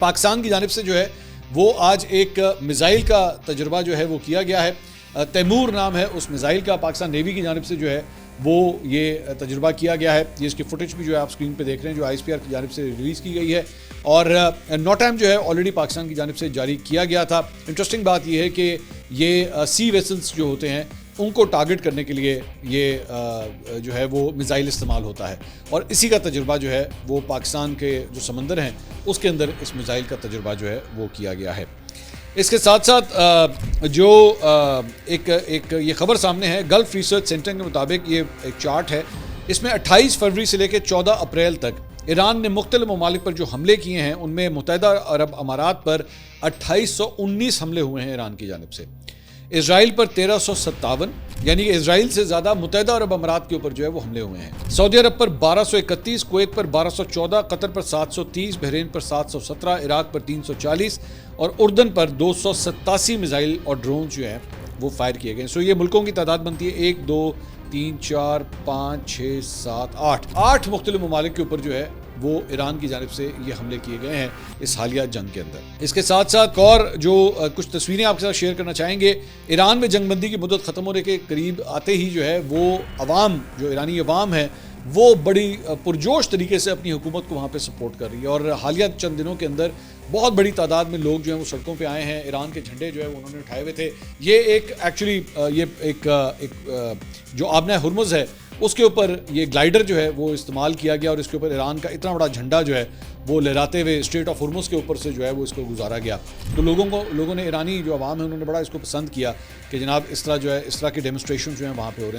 پاکستان کی جانب سے جو ہے وہ آج ایک میزائل کا تجربہ جو ہے وہ کیا گیا ہے. تیمور نام ہے اس میزائل کا. پاکستان نیوی کی جانب سے جو ہے وہ یہ تجربہ کیا گیا ہے. یہ اس کی فوٹیج بھی جو ہے آپ اسکرین پہ دیکھ رہے ہیں جو ISPR کی جانب سے ریلیز کی گئی ہے اور نوٹائم جو ہے آلریڈی پاکستان کی جانب سے جاری کیا گیا تھا. انٹرسٹنگ بات یہ ہے کہ یہ سی ویسلز جو ہوتے ہیں ان کو ٹارگٹ کرنے کے لیے یہ جو ہے وہ میزائل استعمال ہوتا ہے اور اسی کا تجربہ جو ہے وہ پاکستان کے جو سمندر ہیں اس کے اندر اس میزائل کا تجربہ جو ہے وہ کیا گیا ہے. اس کے ساتھ ساتھ جو ایک یہ خبر سامنے ہے گلف ریسرچ سینٹر کے مطابق یہ ایک چارٹ ہے. اس میں 28 فروری سے لے کے 14 اپریل تک ایران نے مختلف ممالک پر جو حملے کیے ہیں ان میں متحدہ عرب امارات پر 2819 حملے ہوئے ہیں ایران کی جانب سے. اسرائیل پر 1357 یعنی کہ اسرائیل سے زیادہ متحدہ عرب امارات کے اوپر جو ہے وہ حملے ہوئے ہیں. سعودی عرب پر 1231, کویت پر 1214, قطر پر 730, بحرین پر 717, عراق پر 340 اور اردن پر 287 میزائل اور ڈرون جو ہیں وہ فائر کیے گئے. سو یہ ملکوں کی تعداد بنتی ہے 1 2 3 4 5 6 7 8 مختلف ممالک کے اوپر جو ہے وہ ایران کی جانب سے یہ حملے کیے گئے ہیں اس حالیہ جنگ کے اندر. اس کے ساتھ ساتھ اور جو کچھ تصویریں آپ کے ساتھ شیئر کرنا چاہیں گے. ایران میں جنگ بندی کی مدت ختم ہونے کے قریب آتے ہی جو ہے وہ عوام جو ایرانی عوام ہے وہ بڑی پرجوش طریقے سے اپنی حکومت کو وہاں پہ سپورٹ کر رہی ہے اور حالیہ چند دنوں کے اندر بہت بڑی تعداد میں لوگ جو ہیں وہ سڑکوں پہ آئے ہیں. ایران کے جھنڈے جو ہے انہوں نے اٹھائے ہوئے تھے. یہ ایک ایکچولی یہ ایک جو آبنہ ہرمز ہے اس کے اوپر یہ گلائڈر جو ہے وہ استعمال کیا گیا اور اس کے اوپر ایران کا اتنا بڑا جھنڈا جو ہے وہ لہراتے ہوئے اسٹریٹ آف ہرمز کے اوپر سے جو ہے وہ اس کو گزارا گیا. تو لوگوں نے ایرانی جو عوام ہے انہوں نے بڑا اس کو پسند کیا کہ جناب اس طرح جو ہے اس طرح کے ڈیمونسٹریشن جو ہیں وہاں پہ ہو رہے ہیں.